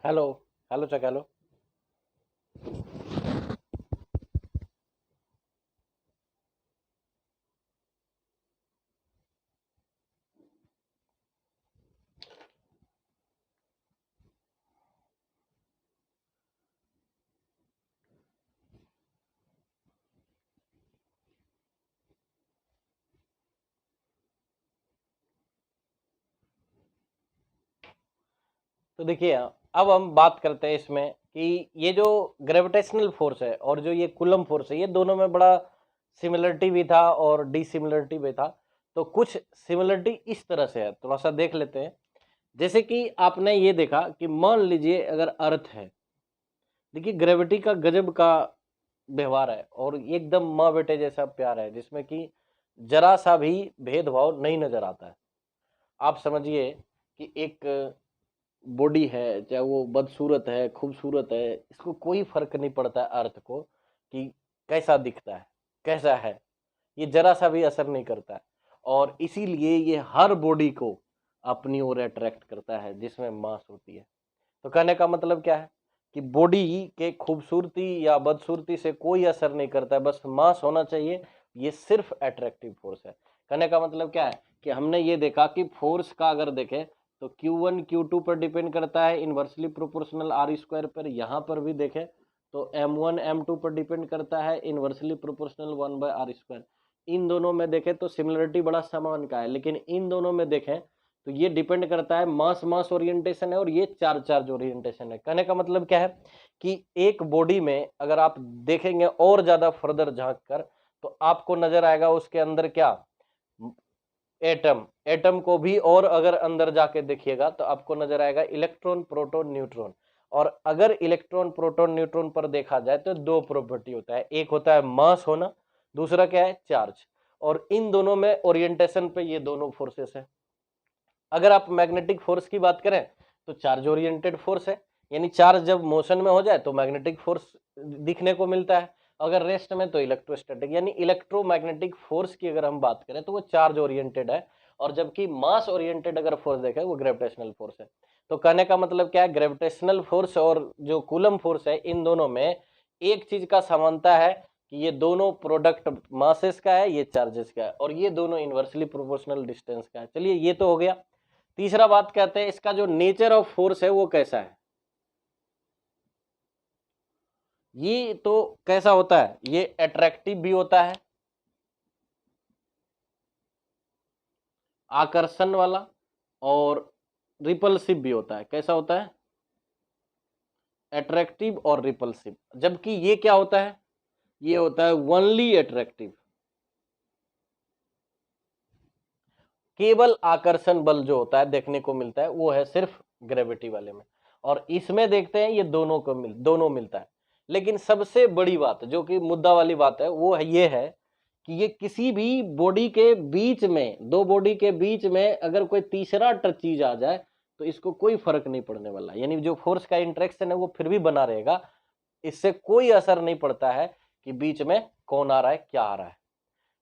Hello. Hello चक hello. तो देखिए, अब हम बात करते हैं इसमें कि ये जो ग्रेविटेशनल फोर्स है और जो ये कूलम फोर्स है, ये दोनों में बड़ा सिमिलरिटी भी था और डिसिमिलरिटी भी था। तो कुछ सिमिलरिटी इस तरह से है, थोड़ा सा देख लेते हैं। जैसे कि आपने ये देखा कि मान लीजिए अगर अर्थ है, देखिए ग्रेविटी का गजब का व्यवहार है और एकदम माँ बेटे जैसा प्यार है, जिसमें कि जरा सा भी भेदभाव नहीं नजर आता है। आप समझिए कि एक बॉडी है, चाहे वो बदसूरत है खूबसूरत है, इसको कोई फर्क नहीं पड़ता है अर्थ को कि कैसा दिखता है कैसा है, ये जरा सा भी असर नहीं करता है। और इसीलिए ये हर बॉडी को अपनी ओर अट्रैक्ट करता है जिसमें मांस होती है। तो कहने का मतलब क्या है कि बॉडी के खूबसूरती या बदसूरती से कोई असर नहीं करता है, बस मांस होना चाहिए। ये सिर्फ अट्रैक्टिव फोर्स है। कहने का मतलब क्या है कि हमने ये देखा कि फोर्स का अगर देखें तो Q1 Q2 पर डिपेंड करता है, इनवर्सली प्रोपोर्शनल आर स्क्वायर पर। यहाँ पर भी देखें तो M1 M2 पर डिपेंड करता है, इनवर्सली प्रोपोर्शनल 1/r स्क्वायर। इन दोनों में देखें तो सिमिलरिटी बड़ा समान का है, लेकिन इन दोनों में देखें तो ये डिपेंड करता है मास मास ओरिएंटेशन है और ये चार्ज चार्ज ओरिएंटेशन है। कहने का मतलब क्या है कि एक बॉडी में अगर आप देखेंगे और ज्यादा फर्दर झांक कर, तो आपको नजर आएगा उसके अंदर क्या, एटम। एटम को भी और अगर अंदर जाके देखिएगा तो आपको नजर आएगा इलेक्ट्रॉन प्रोटॉन न्यूट्रॉन। और अगर इलेक्ट्रॉन प्रोटॉन न्यूट्रॉन पर देखा जाए तो दो प्रॉपर्टी होता है, एक होता है मास होना, दूसरा क्या है, चार्ज। और इन दोनों में ओरिएंटेशन पे ये दोनों फोर्सेस है। अगर आप मैग्नेटिक फोर्स की बात करें तो चार्ज ओरिएंटेड फोर्स है, यानी चार्ज जब मोशन में हो जाए तो मैग्नेटिक फोर्स दिखने को मिलता है। अगर रेस्ट में तो इलेक्ट्रोस्टैटिक, यानी इलेक्ट्रोमैग्नेटिक फोर्स की अगर हम बात करें तो वो चार्ज ओरिएंटेड है। और जबकि मास ओरिएंटेड अगर फोर्स देखें वो ग्रेविटेशनल फोर्स है। तो कहने का मतलब क्या है, ग्रेविटेशनल फोर्स और जो कूलम फोर्स है, इन दोनों में एक चीज का समानता है कि ये दोनों प्रोडक्ट मासेस का है, ये चार्जेस का है, और ये दोनों इनवर्सली प्रोपोर्शनल डिस्टेंस का है। चलिए ये तो हो गया। तीसरा बात कहते हैं इसका जो नेचर ऑफ फोर्स है वो कैसा है। ये तो कैसा होता है, ये अट्रैक्टिव भी होता है, आकर्षण वाला, और रिपल्सिव भी होता है। कैसा होता है, अट्रैक्टिव और रिपल्सिव। जबकि ये क्या होता है, ये होता है ओनली अट्रैक्टिव। केवल आकर्षण बल जो होता है देखने को मिलता है वो है सिर्फ ग्रेविटी वाले में। और इसमें देखते हैं ये दोनों को दोनों मिलता है। लेकिन सबसे बड़ी बात जो कि मुद्दा वाली बात है वो है ये है कि ये किसी भी बॉडी के बीच में, दो बॉडी के बीच में अगर कोई तीसरा चीज आ जाए तो इसको कोई फर्क नहीं पड़ने वाला, यानी जो फोर्स का इंटरेक्शन है वो फिर भी बना रहेगा। इससे कोई असर नहीं पड़ता है कि बीच में कौन आ रहा है क्या आ रहा है।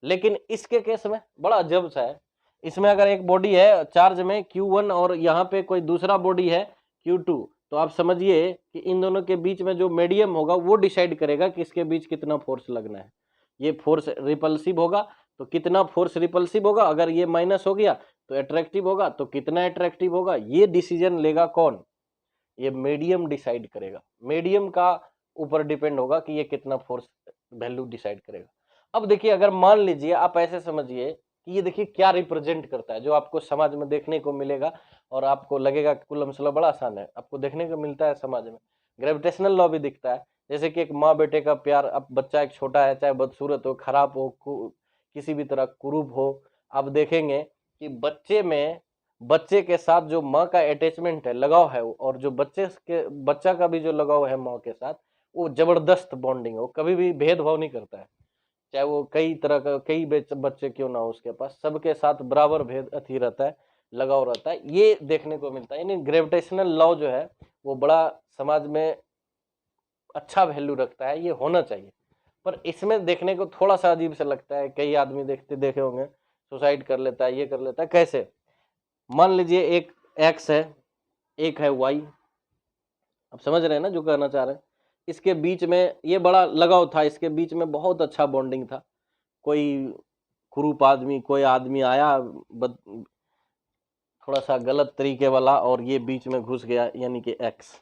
लेकिन इसके केस में बड़ा अजब सा है, इसमें अगर एक बॉडी है चार्ज में Q1 और यहाँ पे कोई दूसरा बॉडी है Q2, तो आप समझिए कि इन दोनों के बीच में जो मीडियम होगा वो डिसाइड करेगा कि इसके बीच कितना फोर्स लगना है। ये फोर्स रिपल्सिव होगा तो कितना फोर्स रिपल्सिव होगा, अगर ये माइनस हो गया तो अट्रैक्टिव होगा तो कितना अट्रैक्टिव होगा, ये डिसीजन लेगा कौन, ये मीडियम डिसाइड करेगा। मीडियम का ऊपर डिपेंड होगा कि ये कितना फोर्स वैल्यू डिसाइड करेगा। अब देखिए अगर मान लीजिए आप ऐसे समझिए कि ये देखिए क्या रिप्रेजेंट करता है, जो आपको समाज में देखने को मिलेगा और आपको लगेगा कि कुल मसला बड़ा आसान है, आपको देखने को मिलता है समाज में। ग्रेविटेशनल लॉ भी दिखता है, जैसे कि एक माँ बेटे का प्यार। अब बच्चा एक छोटा है, चाहे बदसूरत हो, खराब हो, किसी भी तरह कुरूप हो, आप देखेंगे कि बच्चे के साथ जो माँ का अटैचमेंट है, लगाव है, और जो बच्चा का भी जो लगाव है माँ के साथ, वो जबरदस्त बॉन्डिंग हो, कभी भी भेदभाव नहीं करता है। चाहे वो कई तरह का कई बच्चे क्यों ना हो उसके पास, सबके साथ बराबर भेद अथी रहता है, लगाव रहता है, ये देखने को मिलता है। यानी ग्रेविटेशनल लॉ जो है वो बड़ा समाज में अच्छा वैल्यू रखता है, ये होना चाहिए। पर इसमें देखने को थोड़ा सा अजीब सा लगता है, कई आदमी देखे होंगे सुसाइड कर लेता है, ये कर लेता है। कैसे, मान लीजिए एक एक्स है, एक है वाई, अब समझ रहे हैं ना जो कहना चाह रहे हैं। इसके बीच में ये बड़ा लगाव था, इसके बीच में बहुत अच्छा बॉन्डिंग था। कोई कुरूप आदमी, कोई आदमी आया थोड़ा सा गलत तरीके वाला, और ये बीच में घुस गया, यानी कि एक्स।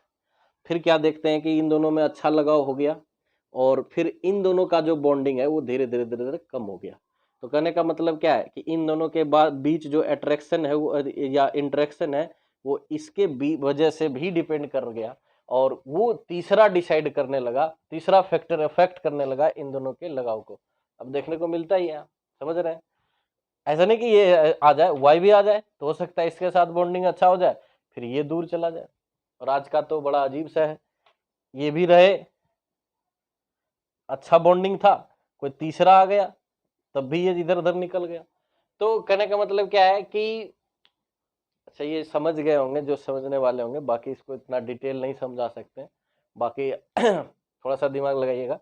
फिर क्या देखते हैं कि इन दोनों में अच्छा लगाव हो गया, और फिर इन दोनों का जो बॉन्डिंग है वो धीरे धीरे धीरे धीरे कम हो गया। तो कहने का मतलब क्या है कि इन दोनों के बाद बीच जो अट्रैक्शन है वो या इंटरेक्शन है वो इसके वजह से भी डिपेंड कर गया, और वो तीसरा डिसाइड करने लगा, तीसरा फैक्टर अफेक्ट करने लगा इन दोनों के लगाव को। अब देखने को मिलता ही है, समझ रहे हैं। ऐसा नहीं कि ये आ जाए, वाई भी आ जाए तो हो सकता है इसके साथ बॉन्डिंग अच्छा हो जाए, फिर ये दूर चला जाए। और आज का तो बड़ा अजीब सा है, ये भी रहे, अच्छा बॉन्डिंग था, कोई तीसरा आ गया तब भी ये इधर उधर निकल गया। तो कहने का मतलब क्या है कि अच्छा, ये समझ गए होंगे जो समझने वाले होंगे, बाकी इसको इतना डिटेल नहीं समझा सकते, बाकी थोड़ा सा दिमाग लगाइएगा।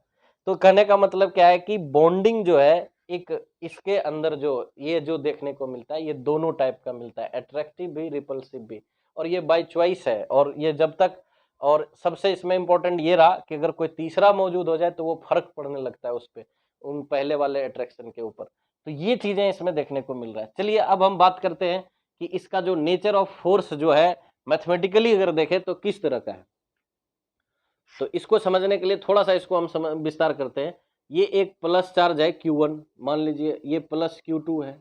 तो कहने का मतलब क्या है कि बॉन्डिंग जो है एक इसके अंदर जो ये जो देखने को मिलता है ये दोनों टाइप का मिलता है, अट्रैक्टिव भी रिपल्सिव भी, और ये बाय चॉइस है। और ये जब तक, और सबसे इसमें इंपॉर्टेंट ये रहा कि अगर कोई तीसरा मौजूद हो जाए तो वो फर्क पड़ने लगता है उस पर, उन पहले वाले अट्रैक्शन के ऊपर। तो ये चीजें इसमें देखने को मिल रहा है। चलिए अब हम बात करते हैं कि इसका जो नेचर ऑफ फोर्स जो है मैथमेटिकली अगर देखें तो किस तरह का है। तो इसको समझने के लिए थोड़ा सा इसको हम विस्तार करते हैं। ये एक प्लस चार्ज है Q1, मान लीजिए ये प्लस Q2 है,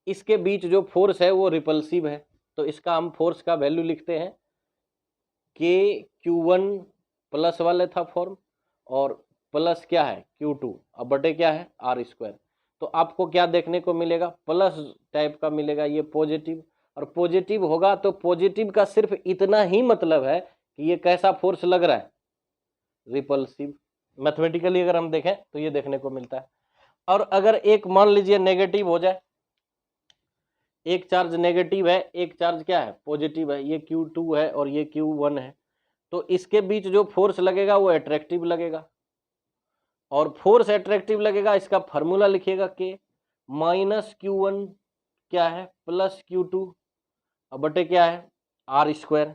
इसके बीच जो फोर्स है वो रिपल्सिव है, तो इसका हम फोर्स का वैल्यू लिखते हैं कि Q1 प्लस वाले था फॉर्म, और प्लस क्या है Q2, अब बटे क्या है R²। तो आपको क्या देखने को मिलेगा, प्लस टाइप का मिलेगा, ये पॉजिटिव, और पॉजिटिव होगा तो पॉजिटिव का सिर्फ इतना ही मतलब है कि ये कैसा फोर्स लग रहा है, रिपल्सिव। मैथमेटिकली अगर हम देखें तो ये देखने को मिलता है। और अगर एक मान लीजिए नेगेटिव हो जाए, एक चार्ज नेगेटिव है, एक चार्ज क्या है पॉजिटिव है, ये Q2 है और ये Q1 है, तो इसके बीच जो फोर्स लगेगा वो अट्रैक्टिव लगेगा, और फोर्स अट्रैक्टिव लगेगा, इसका फार्मूला लिखिएगा कि -Q1 क्या है प्लस Q2 अब बटे क्या है R²।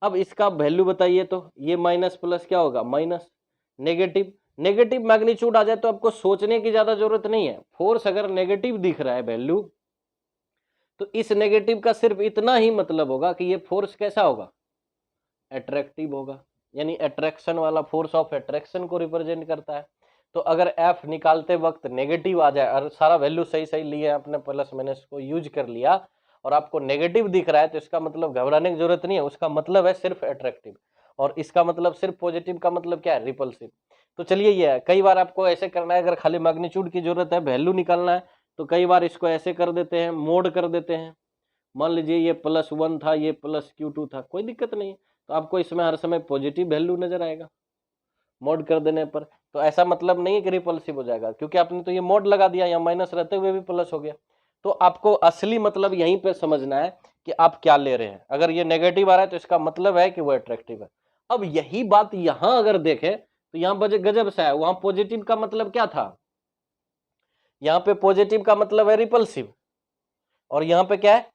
अब इसका वैल्यू बताइए, तो ये माइनस प्लस क्या होगा माइनस, नेगेटिव, नेगेटिव मैग्नीट्यूड आ जाए तो आपको सोचने की ज्यादा जरूरत नहीं है। फोर्स अगर नेगेटिव दिख रहा है वैल्यू, तो इस नेगेटिव का सिर्फ इतना ही मतलब होगा कि ये फोर्स कैसा होगा, अट्रैक्टिव होगा, यानी अट्रैक्शन वाला, फोर्स ऑफ अट्रैक्शन को रिप्रेजेंट करता है। तो अगर F निकालते वक्त नेगेटिव आ जाए, और सारा वैल्यू सही सही लिए आपने, प्लस माइनस को यूज कर लिया, और आपको नेगेटिव दिख रहा है, तो इसका मतलब घबराने की जरूरत नहीं है, उसका मतलब है सिर्फ अट्रैक्टिव, और इसका मतलब सिर्फ पॉजिटिव का मतलब क्या है, रिपल्सिव। तो चलिए ये है, कई बार आपको ऐसे करना है, अगर खाली मैग्नीट्यूड की जरूरत है, वैल्यू निकालना है, तो कई बार इसको ऐसे कर देते हैं, मोड कर देते हैं। मान लीजिए ये +1 था, ये प्लस Q2 था, कोई दिक्कत नहीं, तो आपको इसमें हर समय पॉजिटिव वैल्यू नजर आएगा मोड कर देने पर। तो ऐसा मतलब नहीं है कि रिपल्सिव हो जाएगा, क्योंकि आपने तो ये मोड लगा दिया, या माइनस रहते हुए भी प्लस हो गया। तो आपको असली मतलब यहीं पे समझना है कि आप क्या ले रहे हैं। अगर ये नेगेटिव आ रहा है तो इसका मतलब है कि वो अट्रैक्टिव है। अब यही बात यहां अगर देखें तो यहाँ गजब सा है, वहां पॉजिटिव का मतलब क्या था, यहाँ पे पॉजिटिव का मतलब है रिपल्सिव, और यहाँ पे क्या है,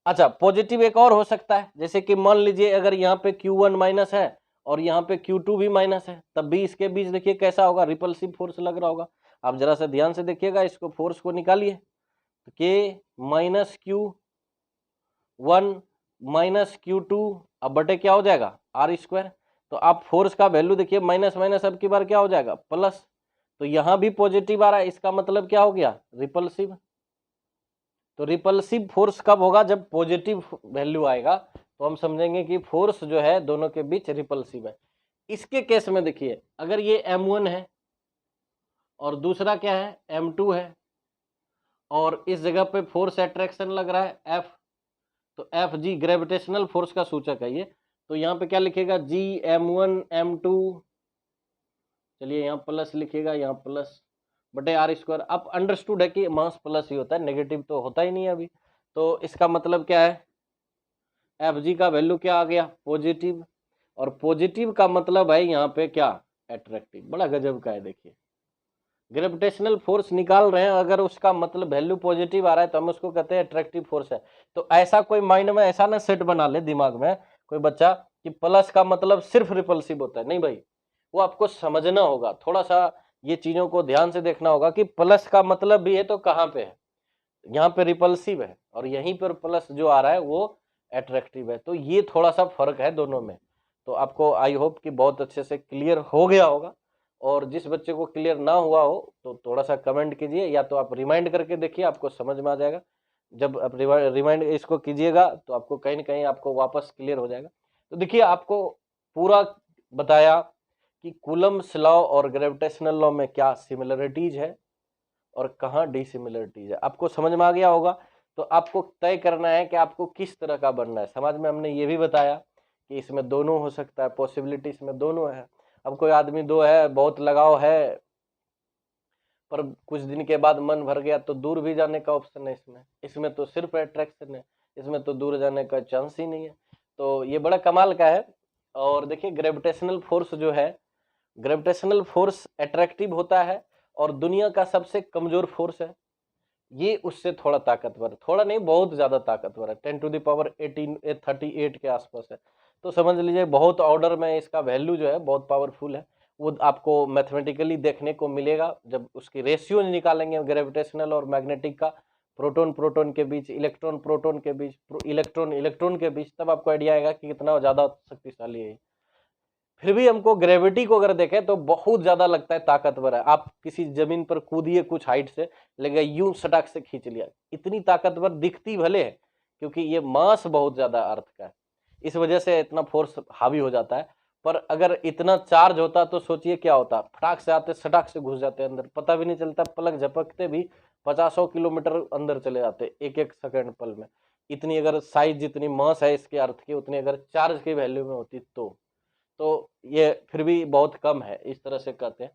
अच्छा पॉजिटिव एक और हो सकता है, जैसे कि मान लीजिए अगर यहाँ पे Q1 माइनस है और यहाँ पे Q2 भी माइनस है, तब भी इसके बीच देखिए कैसा होगा, रिपल्सिव फोर्स लग रहा होगा। आप जरा सा ध्यान से देखिएगा, इसको फोर्स को निकालिए, तो के -Q1 माइनस Q2 अब बटे क्या हो जाएगा R²। तो आप फोर्स का वैल्यू देखिए, माइनस माइनस अब की बार क्या हो जाएगा प्लस, तो यहाँ भी पॉजिटिव आ रहा है, इसका मतलब क्या हो गया रिपल्सिव। तो रिपल्सिव फोर्स कब होगा, जब पॉजिटिव वैल्यू आएगा, तो हम समझेंगे कि फोर्स जो है दोनों के बीच रिपल्सिव है। इसके केस में देखिए, अगर ये M1 है और दूसरा क्या है M2 है, और इस जगह पे फोर्स अट्रैक्शन लग रहा है F, तो Fg ग्रेविटेशनल फोर्स का सूचक है ये, तो यहाँ पे क्या लिखेगा G M1 M2, चलिए यहाँ प्लस लिखिएगा, यहाँ प्लस बटे R²। अब अंडरस्टूड है कि मास प्लस ही होता है, नेगेटिव तो होता ही नहीं है अभी। तो इसका मतलब क्या है, Fg का वैल्यू क्या आ गया पॉजिटिव, और पॉजिटिव का मतलब है यहाँ पे क्या अट्रैक्टिव। बड़ा गजब का है, देखिए ग्रेविटेशनल फोर्स निकाल रहे हैं, अगर उसका मतलब वैल्यू पॉजिटिव आ रहा है तो हम उसको कहते हैं अट्रैक्टिव फोर्स है। तो ऐसा कोई माइंड में ऐसा ना सेट बना ले दिमाग में कोई बच्चा कि प्लस का मतलब सिर्फ रिपल्सिव होता है, नहीं भाई, वो आपको समझना होगा, थोड़ा सा ये चीजों को ध्यान से देखना होगा कि प्लस का मतलब भी है तो कहाँ पे है, यहाँ पे रिपल्सिव है और यहीं पर प्लस जो आ रहा है वो अट्रैक्टिव है। तो ये थोड़ा सा फर्क है दोनों में। तो आपको आई होप कि बहुत अच्छे से क्लियर हो गया होगा, और जिस बच्चे को क्लियर ना हुआ हो तो थोड़ा सा कमेंट कीजिए, या तो आप रिमाइंड करके देखिए, आपको समझ में आ जाएगा। जब आप रिमाइंड इसको कीजिएगा तो आपको कहीं ना कहीं आपको वापस क्लियर हो जाएगा। तो देखिए, आपको पूरा बताया कि कूलम्ब्स लॉ और ग्रेविटेशनल लॉ में क्या सिमिलरिटीज है और कहाँ डिसिमिलरिटीज है, आपको समझ में आ गया होगा। तो आपको तय करना है कि आपको किस तरह का बनना है। समाज में हमने ये भी बताया कि इसमें दोनों हो सकता है, पॉसिबिलिटी इसमें दोनों है। अब कोई आदमी दो है, बहुत लगाव है, पर कुछ दिन के बाद मन भर गया तो दूर भी जाने का ऑप्शन है इसमें। इसमें तो सिर्फ अट्रैक्शन है, इसमें तो दूर जाने का चांस ही नहीं है। तो ये बड़ा कमाल का है। और देखिए, ग्रेविटेशनल फोर्स जो है, ग्रेविटेशनल फोर्स अट्रैक्टिव होता है और दुनिया का सबसे कमजोर फोर्स है। ये उससे थोड़ा ताकतवर है, थोड़ा नहीं बहुत ज्यादा ताकतवर है, 10⁻18 38 के आसपास है। तो समझ लीजिए बहुत ऑर्डर में इसका वैल्यू जो है बहुत पावरफुल है। वो आपको मैथमेटिकली देखने को मिलेगा जब उसकी रेशियो निकालेंगे ग्रेविटेशनल और मैग्नेटिक का, प्रोटॉन प्रोटॉन के बीच, इलेक्ट्रॉन प्रोटॉन के बीच, इलेक्ट्रॉन इलेक्ट्रॉन के बीच, तब आपको आइडिया आएगा कि कितना ज्यादा शक्तिशाली है। फिर भी हमको ग्रेविटी को अगर देखें तो बहुत ज्यादा लगता है ताकतवर है। आप किसी जमीन पर कूदिए कुछ हाइट से, लेकिन यूं सटाक से खींच लिया, इतनी ताकतवर दिखती भले है क्योंकि ये मास बहुत ज्यादा अर्थ का है, इस वजह से इतना फोर्स हावी हो जाता है। पर अगर इतना चार्ज होता तो सोचिए क्या होता, फटाक से आते सटाक से घुस जाते अंदर, पता भी नहीं चलता, पलक झपकते भी 50 किलोमीटर अंदर चले जाते एक एक सेकंड पल में। इतनी अगर साइज, जितनी मास है इसके अर्थ की, उतनी अगर चार्ज की वैल्यू में होती तो ये फिर भी बहुत कम है, इस तरह से कहते हैं।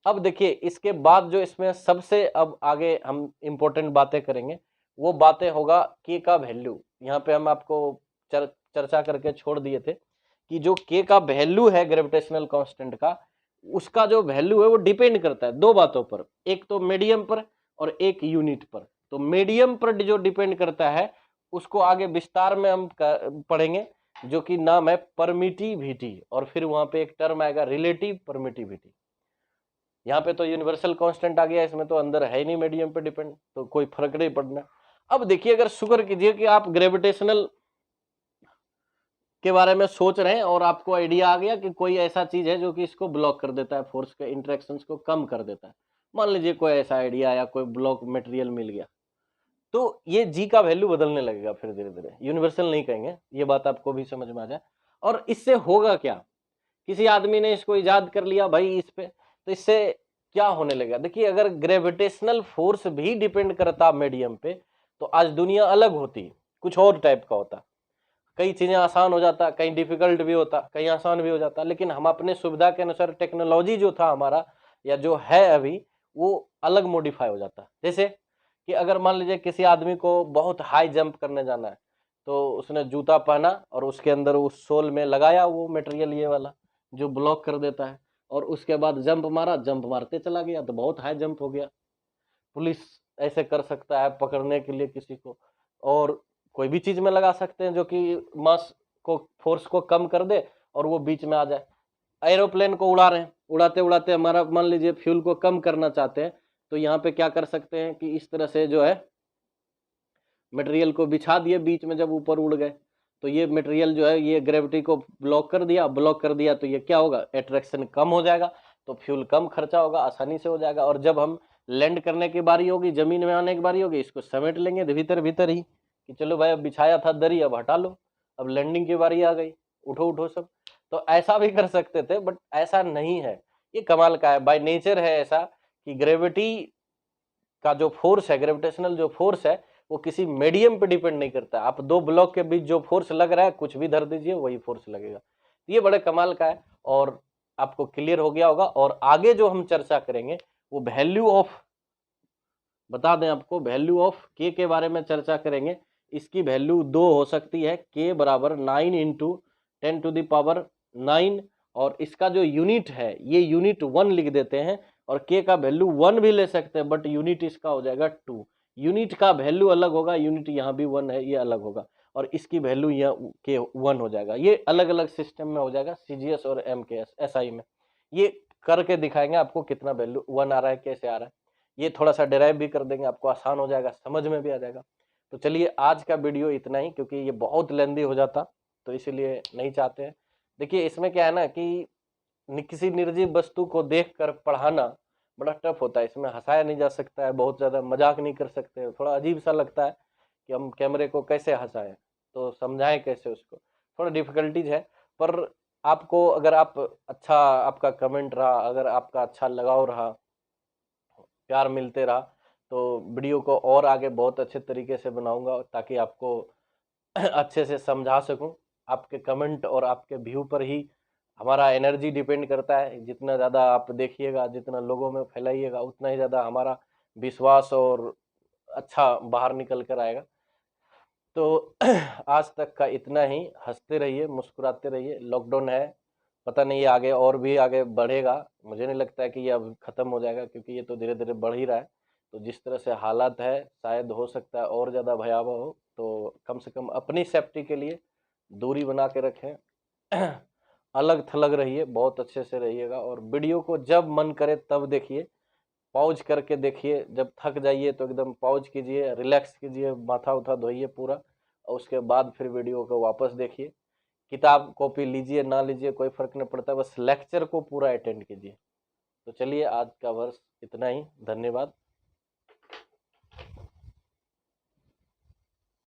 अब देखिए, इसके बाद जो इसमें सबसे अब आगे हम इम्पोर्टेंट बातें करेंगे, वो बातें होगा के का वैल्यू। यहाँ पे हम आपको चर्चा करके छोड़ दिए थे कि जो के का वैल्यू है ग्रेविटेशनल कांस्टेंट का, उसका जो वैल्यू है वो डिपेंड करता है दो बातों पर, एक तो मीडियम पर और एक यूनिट पर। तो मीडियम पर जो डिपेंड करता है उसको आगे विस्तार में हम पढ़ेंगे, जो कि नाम है परमिटिविटी, और फिर वहां पे एक टर्म आएगा रिलेटिव परमिटिविटी। यहाँ पे तो यूनिवर्सल कांस्टेंट आ गया, इसमें तो अंदर है ही नहीं मीडियम पे डिपेंड, तो कोई फर्क नहीं पड़ना। अब देखिए, अगर शुक्र कीजिए कि आप ग्रेविटेशनल के बारे में सोच रहे हैं और आपको आइडिया आ गया कि कोई ऐसा चीज है जो कि इसको ब्लॉक कर देता है, फोर्स के इंटरेक्शंस को कम कर देता है। मान लीजिए कोई ऐसा आइडिया या कोई ब्लॉक मटेरियल मिल गया, तो ये जी का वैल्यू बदलने लगेगा फिर धीरे धीरे, यूनिवर्सल नहीं कहेंगे, ये बात आपको भी समझ में आ जाए। और इससे होगा क्या, किसी आदमी ने इसको इजाद कर लिया भाई इस पे, तो इससे क्या होने लगेगा। देखिए, अगर ग्रेविटेशनल फोर्स भी डिपेंड करता मीडियम पे तो आज दुनिया अलग होती, कुछ और टाइप का होता, कई चीजें आसान हो जाता, कहीं डिफिकल्ट भी होता, कहीं आसान भी हो जाता। लेकिन हम अपने सुविधा के अनुसार टेक्नोलॉजी जो था हमारा या जो है अभी, वो अलग मॉडिफाई हो जाता। जैसे कि अगर मान लीजिए किसी आदमी को बहुत हाई जंप करने जाना है, तो उसने जूता पहना और उसके अंदर उस सोल में लगाया वो मटेरियल ये वाला जो ब्लॉक कर देता है, और उसके बाद जंप मारा, जंप मारते चला गया तो बहुत हाई जंप हो गया। पुलिस ऐसे कर सकता है पकड़ने के लिए किसी को, और कोई भी चीज में लगा सकते हैं जो कि मास को, फोर्स को कम कर दे और वो बीच में आ जाए। एरोप्लेन को उड़ा रहे हैं, उड़ाते उड़ाते हमारा मान लीजिए फ्यूल को कम करना चाहते हैं, तो यहाँ पे क्या कर सकते हैं कि इस तरह से जो है मटेरियल को बिछा दिए बीच में, जब ऊपर उड़ गए तो ये मटेरियल जो है ये ग्रेविटी को ब्लॉक कर दिया, तो ये क्या होगा, अट्रैक्शन कम हो जाएगा, तो फ्यूल कम खर्चा होगा, आसानी से हो जाएगा। और जब हम लैंड करने की बारी होगी, जमीन में आने की बारी होगी, इसको समेट लेंगे भीतर भीतर ही कि चलो भाई अब बिछाया था दरी, अब हटा लो, अब लैंडिंग की बारी आ गई, उठो उठो सब। तो ऐसा भी कर सकते थे, बट ऐसा नहीं है। ये कमाल का है, बाय नेचर है ऐसा कि ग्रेविटी का जो फोर्स है, ग्रेविटेशनल जो फोर्स है, वो किसी मीडियम पे डिपेंड नहीं करता। आप दो ब्लॉक के बीच जो फोर्स लग रहा है, कुछ भी धर दीजिए वही फोर्स लगेगा। ये बड़े कमाल का है और आपको क्लियर हो गया होगा। और आगे जो हम चर्चा करेंगे वो वैल्यू ऑफ, बता दें आपको, वैल्यू ऑफ के बारे में चर्चा करेंगे। इसकी वैल्यू 2 हो सकती है, के बराबर 9 × 10⁻9, और इसका जो यूनिट है ये यूनिट 1 लिख देते हैं, और के का वैल्यू 1 भी ले सकते हैं, बट यूनिट इसका हो जाएगा 2। यूनिट का वैल्यू अलग होगा, यूनिट यहाँ भी 1 है, ये अलग होगा। और इसकी वैल्यू यहाँ के 1 हो जाएगा। ये अलग अलग सिस्टम में हो जाएगा, सीजीएस और एमकेएस एसआई में। ये करके दिखाएंगे आपको कितना वैल्यू 1 आ रहा है, कैसे आ रहा है। ये थोड़ा सा डिराइव भी कर देंगे, आपको आसान हो जाएगा, समझ में भी आ जाएगा। तो चलिए आज का वीडियो इतना ही, क्योंकि ये बहुत लेंदी हो जाता तो इसीलिए नहीं चाहते हैं। देखिए इसमें क्या है ना कि किसी निर्जीव वस्तु को देखकर पढ़ाना बड़ा टफ होता है। इसमें हंसाया नहीं जा सकता है, बहुत ज्यादा मजाक नहीं कर सकते, थोड़ा अजीब सा लगता है कि हम कैमरे को कैसे हंसाएं, तो समझाएं कैसे उसको, थोड़ा डिफिकल्टीज है। पर आपको अगर आप अच्छा, आपका कमेंट रहा, अगर आपका अच्छा लगाव रहा, प्यार मिलते रहा, तो वीडियो को और आगे बहुत अच्छे तरीके से बनाऊंगा ताकि आपको अच्छे से समझा सकूं। आपके कमेंट और आपके व्यू पर ही हमारा एनर्जी डिपेंड करता है। जितना ज़्यादा आप देखिएगा, जितना लोगों में फैलाइएगा, उतना ही ज़्यादा हमारा विश्वास और अच्छा बाहर निकल कर आएगा। तो आज तक का इतना ही। हंसते रहिए, मुस्कुराते रहिए। लॉकडाउन है, पता नहीं ये आगे और भी आगे बढ़ेगा। मुझे नहीं लगता है कि ये अब खत्म हो जाएगा, क्योंकि ये तो धीरे धीरे बढ़ ही रहा है। तो जिस तरह से हालात है, शायद हो सकता है और ज़्यादा भयावह हो। तो कम से कम अपनी सेफ्टी के लिए दूरी बना के रखें। अलग थलग रहिए, बहुत अच्छे से रहिएगा। और वीडियो को जब मन करे तब देखिए, पॉज करके देखिए। जब थक जाइए तो एकदम पॉज कीजिए, रिलैक्स कीजिए, माथा उथा धोइए पूरा, और उसके बाद फिर वीडियो को वापस देखिए। किताब कॉपी लीजिए ना लीजिए कोई फर्क नहीं पड़ता, बस लेक्चर को पूरा अटेंड कीजिए। तो चलिए आज का वर्ष इतना ही। धन्यवाद।